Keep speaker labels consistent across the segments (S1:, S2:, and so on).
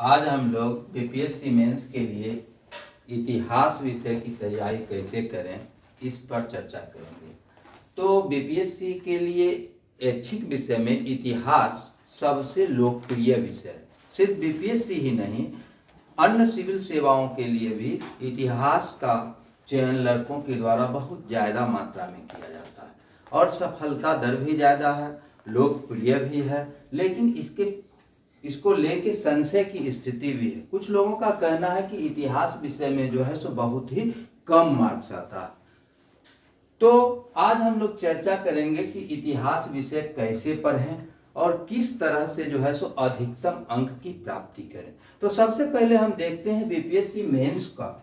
S1: आज हम लोग बीपीएससी मेंस के लिए इतिहास विषय की तैयारी कैसे करें इस पर चर्चा करेंगे। तो बीपीएससी के लिए ऐच्छिक विषय में इतिहास सबसे लोकप्रिय विषय है। सिर्फ बीपीएससी ही नहीं, अन्य सिविल सेवाओं के लिए भी इतिहास का चयन लड़कों के द्वारा बहुत ज़्यादा मात्रा में किया जाता है और सफलता दर भी ज़्यादा है, लोकप्रिय भी है। लेकिन इसको लेके संशय की स्थिति भी है। कुछ लोगों का कहना है कि इतिहास विषय में जो है सो बहुत ही कम मार्क्स आता है। तो आज हम लोग चर्चा करेंगे कि इतिहास विषय कैसे पढ़ें और किस तरह से जो है सो अधिकतम अंक की प्राप्ति करें। तो सबसे पहले हम देखते हैं बीपीएससी मेंस का।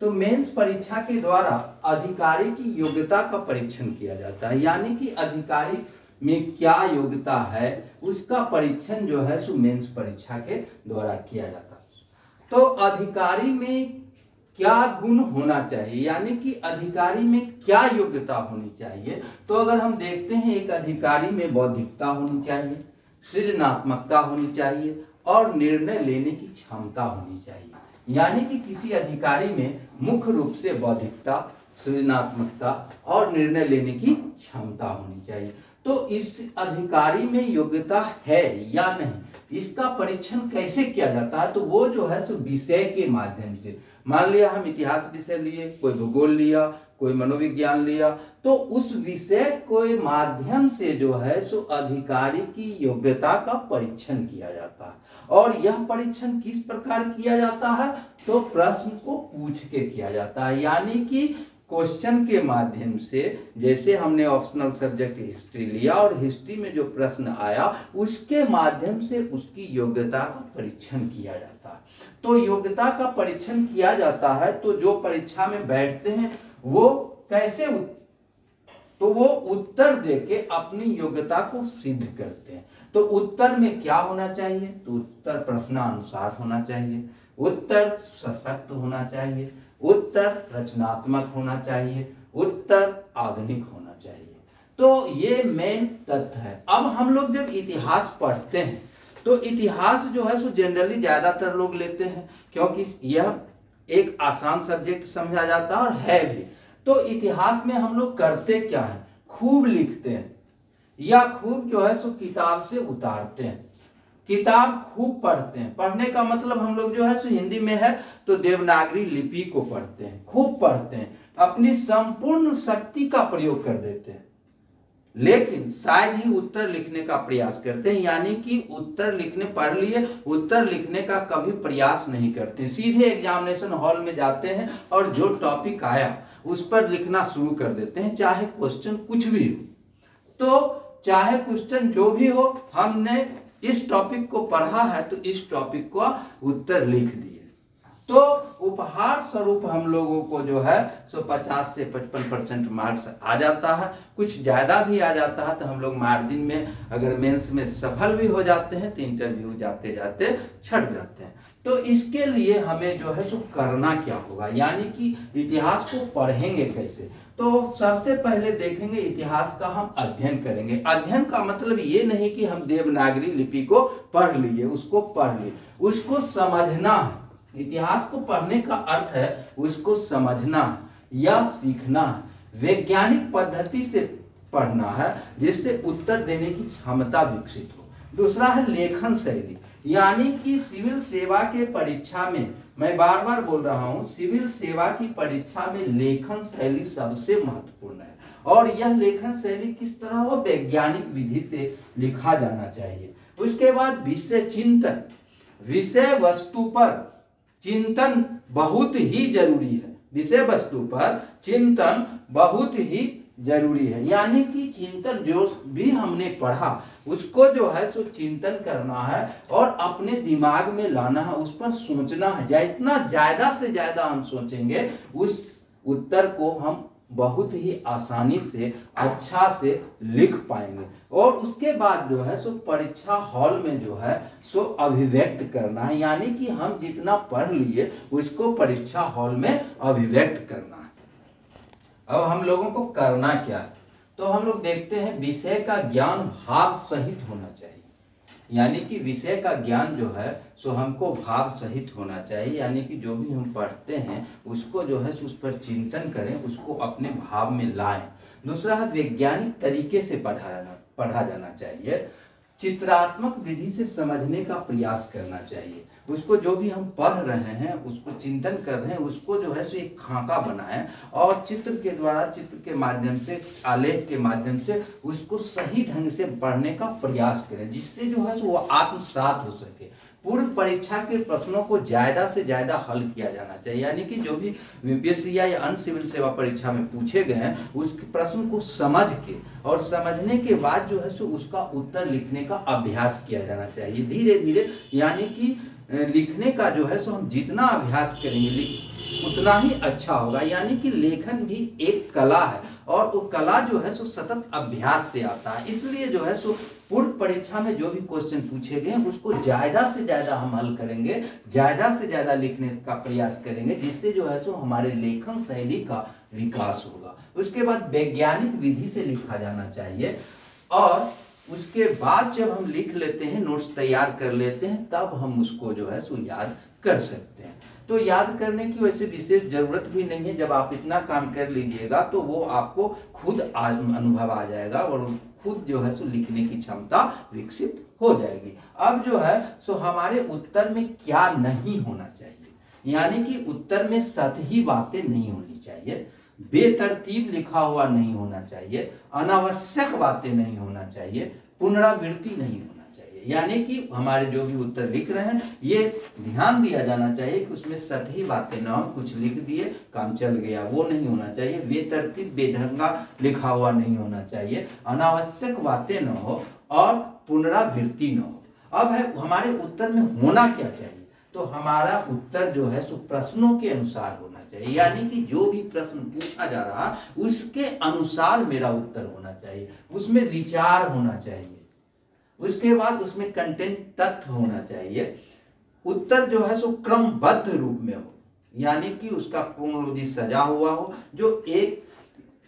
S1: तो मेंस परीक्षा के द्वारा अधिकारी की योग्यता का परीक्षण किया जाता है, यानी कि अधिकारी में क्या योग्यता है उसका परीक्षण जो है सो मेंस परीक्षा के द्वारा किया जाता है। तो अधिकारी में क्या गुण होना चाहिए, यानी कि अधिकारी में क्या योग्यता होनी चाहिए। तो अगर हम देखते हैं, एक अधिकारी में बौद्धिकता होनी चाहिए, सृजनात्मकता होनी चाहिए और निर्णय लेने की क्षमता होनी चाहिए। यानी कि किसी अधिकारी में मुख्य रूप से बौद्धिकता, सृजनात्मकता और निर्णय लेने की क्षमता होनी चाहिए। तो इस अधिकारी में योग्यता है या नहीं, इसका परीक्षण कैसे किया जाता है। तो वो जो है सो विषय के माध्यम से, मान लिया हम इतिहास विषय लिए, कोई भूगोल लिया, कोई मनोविज्ञान लिया, तो उस विषय के माध्यम से जो है सो अधिकारी की योग्यता का परीक्षण किया जाता है। और यह परीक्षण किस प्रकार किया जाता है, तो प्रश्न को पूछ के किया जाता है, यानी कि क्वेश्चन के माध्यम से। जैसे हमने ऑप्शनल सब्जेक्ट हिस्ट्री लिया और हिस्ट्री में जो प्रश्न आया उसके माध्यम से उसकी योग्यता का परीक्षण किया जाता है। तो योग्यता का परीक्षण किया जाता है, तो जो परीक्षा में बैठते हैं वो कैसे तो वो उत्तर देके अपनी योग्यता को सिद्ध करते हैं। तो उत्तर में क्या होना चाहिए, तो उत्तर प्रश्नानुसार होना चाहिए, उत्तर सशक्त होना चाहिए, उत्तर रचनात्मक होना चाहिए, उत्तर आधुनिक होना चाहिए। तो ये मेन तथ्य है। अब हम लोग जब इतिहास पढ़ते हैं तो इतिहास जो है सो जनरली ज्यादातर लोग लेते हैं, क्योंकि यह एक आसान सब्जेक्ट समझा जाता है और है भी। तो इतिहास में हम लोग करते क्या है, खूब लिखते हैं या खूब जो है सो किताब से उतारते हैं, किताब खूब पढ़ते हैं। पढ़ने का मतलब हम लोग जो है सो हिंदी में है तो देवनागरी लिपि को पढ़ते हैं, खूब पढ़ते हैं, अपनी संपूर्ण शक्ति का प्रयोग कर देते हैं। लेकिन शायद ही उत्तर लिखने का प्रयास करते हैं, यानी कि उत्तर लिखने, पढ़ लिए, उत्तर लिखने का कभी प्रयास नहीं करते। सीधे एग्जामिनेशन हॉल में जाते हैं और जो टॉपिक आया उस पर लिखना शुरू कर देते हैं, चाहे क्वेश्चन कुछ भी हो। तो चाहे क्वेश्चन जो भी हो, हमने इस टॉपिक को पढ़ा है तो इस टॉपिक का उत्तर लिख दिए। तो उपहार स्वरूप हम लोगों को जो है सो 50 से 55% मार्क्स आ जाता है। कुछ ज़्यादा भी आ जाता है तो हम लोग मार्जिन में अगर मेंस में सफल भी हो जाते हैं तो इंटरव्यू जाते जाते छट जाते हैं। तो इसके लिए हमें जो है सो करना क्या होगा, यानी कि इतिहास को पढ़ेंगे कैसे। तो सबसे पहले देखेंगे इतिहास का हम अध्ययन करेंगे। अध्ययन का मतलब ये नहीं कि हम देवनागरी लिपि को पढ़ लिए, उसको पढ़ लिए, उसको समझना है। इतिहास को पढ़ने का अर्थ है उसको समझना या सीखना है, वैज्ञानिक पद्धति से पढ़ना है जिससे उत्तर देने की क्षमता विकसित हो। दूसरा है लेखन शैली, यानी कि सिविल सेवा के परीक्षा में, मैं बार बार बोल रहा हूं, सिविल सेवा की परीक्षा में लेखन शैली सबसे महत्वपूर्ण है। और यह लेखन शैली किस तरह हो, वैज्ञानिक विधि से लिखा जाना चाहिए। उसके बाद विषय चिंतन, विषय वस्तु पर चिंतन बहुत ही जरूरी है। विषय वस्तु पर चिंतन बहुत ही जरूरी है, यानी कि चिंतन जो भी हमने पढ़ा उसको जो है सो चिंतन करना है और अपने दिमाग में लाना है, उस पर सोचना है। जितना ज्यादा से ज्यादा हम सोचेंगे उस उत्तर को हम बहुत ही आसानी से अच्छा से लिख पाएंगे। और उसके बाद जो है सो परीक्षा हॉल में जो है सो अभिव्यक्त करना है, यानी कि हम जितना पढ़ लिए उसको परीक्षा हॉल में अभिव्यक्त करना है। अब हम लोगों को करना क्या है, तो हम लोग देखते हैं विषय का ज्ञान भाव सहित होना चाहिए। यानी कि विषय का ज्ञान जो है सो हमको भाव सहित होना चाहिए, यानी कि जो भी हम पढ़ते हैं उसको जो है उस पर चिंतन करें, उसको अपने भाव में लाएं। दूसरा है वैज्ञानिक तरीके से पढ़ा जाना चाहिए। चित्रात्मक विधि से समझने का प्रयास करना चाहिए। उसको जो भी हम पढ़ रहे हैं, उसको चिंतन कर रहे हैं, उसको जो है सो एक खाका बनाएं और चित्र के द्वारा, चित्र के माध्यम से, आलेख के माध्यम से उसको सही ढंग से पढ़ने का प्रयास करें, जिससे जो है सो वो आत्मसात हो सके। पूर्व परीक्षा के प्रश्नों को ज़्यादा से ज़्यादा हल किया जाना चाहिए, यानी कि जो भी बीपीएससी या अन्य सिविल सेवा परीक्षा में पूछे गए हैं उस प्रश्न को समझ के और समझने के बाद जो है सो उसका उत्तर लिखने का अभ्यास किया जाना चाहिए धीरे धीरे। यानी कि लिखने का जो है सो हम जितना अभ्यास करेंगे उतना ही अच्छा होगा। यानी कि लेखन भी एक कला है और वो कला जो है सो सतत अभ्यास से आता है। इसलिए जो है सो पूर्व परीक्षा में जो भी क्वेश्चन पूछे गए उसको ज़्यादा से ज़्यादा हम हल करेंगे, ज़्यादा से ज़्यादा लिखने का प्रयास करेंगे, जिससे जो है सो हमारे लेखन शैली का विकास होगा। उसके बाद वैज्ञानिक विधि से लिखा जाना चाहिए और उसके बाद जब हम लिख लेते हैं, नोट्स तैयार कर लेते हैं, तब हम उसको जो है सो याद कर सकते हैं। तो याद करने की वैसे विशेष जरूरत भी नहीं है। जब आप इतना काम कर लीजिएगा तो वो आपको खुद अनुभव आ जाएगा और खुद जो है सो लिखने की क्षमता विकसित हो जाएगी। अब जो है सो हमारे उत्तर में क्या नहीं होना चाहिए, यानी कि उत्तर में सतही बातें नहीं होनी चाहिए, बेतरतीब लिखा हुआ नहीं होना चाहिए, अनावश्यक बातें नहीं होना चाहिए, पुनरावृत्ति नहीं होना चाहिए। यानी कि हमारे जो भी उत्तर लिख रहे हैं ये ध्यान दिया जाना चाहिए कि उसमें सतही बातें ना हो, कुछ लिख दिए काम चल गया, वो नहीं होना चाहिए। बेतरतीब बेढंगा लिखा हुआ नहीं होना चाहिए, अनावश्यक बातें न हो और पुनरावृत्ति न हो। अब है हमारे उत्तर में होना क्या चाहिए, तो हमारा उत्तर जो है सो प्रश्नों के अनुसार होना चाहिए। यानी कि जो भी प्रश्न पूछा जा रहा उसके अनुसार मेरा उत्तर होना चाहिए, उसमें विचार होना चाहिए, उसके बाद उसमें कंटेंट तथ्य होना चाहिए। उत्तर जो है सो क्रमबद्ध रूप में हो, यानी कि उसका क्रोनोलॉजी सजा हुआ हो, जो एक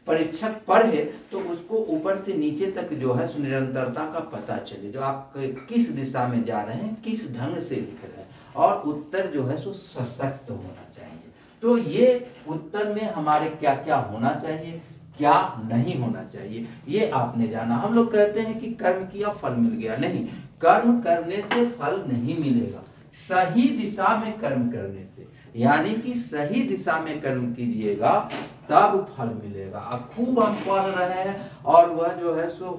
S1: परीक्षक पढ़े तो उसको ऊपर से नीचे तक जो है निरंतरता का पता चले, जो आप किस दिशा में जा रहे हैं, किस ढंग से लिख रहे हैं, और उत्तर जो है सो सशक्त होना चाहिए। तो ये उत्तर में हमारे क्या क्या होना चाहिए, क्या नहीं होना चाहिए, ये आपने जाना। हम लोग कहते हैं कि कर्म किया फल मिल गया, नहीं, कर्म करने से फल नहीं मिलेगा, सही दिशा में कर्म करने से, यानी कि सही दिशा में कर्म कीजिएगा तब फल मिलेगा। अब खूब हम पढ़ रहे हैं और वह जो है सो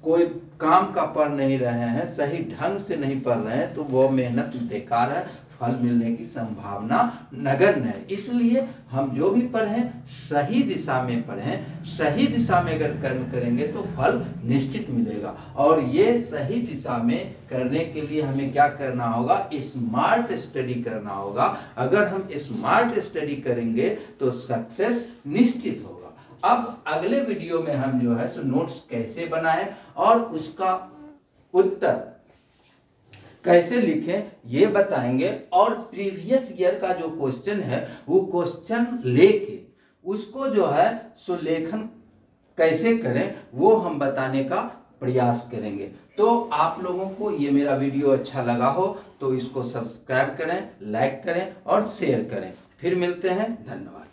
S1: कोई काम का पढ़ नहीं रहे हैं, सही ढंग से नहीं पढ़ रहे हैं, तो वो मेहनत बेकार है, फल मिलने की संभावना नगण्य है। इसलिए हम जो भी पढ़ें सही दिशा में पढ़ें, सही दिशा में अगर कर्म करेंगे तो फल निश्चित मिलेगा। और ये सही दिशा में करने के लिए हमें क्या करना होगा, स्मार्ट स्टडी करना होगा। अगर हम स्मार्ट स्टडी करेंगे तो सक्सेस निश्चित होगा। अब अगले वीडियो में हम जो है सो नोट्स कैसे बनाएं और उसका उत्तर कैसे लिखें ये बताएंगे, और प्रीवियस ईयर का जो क्वेश्चन है वो क्वेश्चन लेके उसको जो है सो लेखन कैसे करें वो हम बताने का प्रयास करेंगे। तो आप लोगों को ये मेरा वीडियो अच्छा लगा हो तो इसको सब्सक्राइब करें, लाइक करें और शेयर करें। फिर मिलते हैं, धन्यवाद।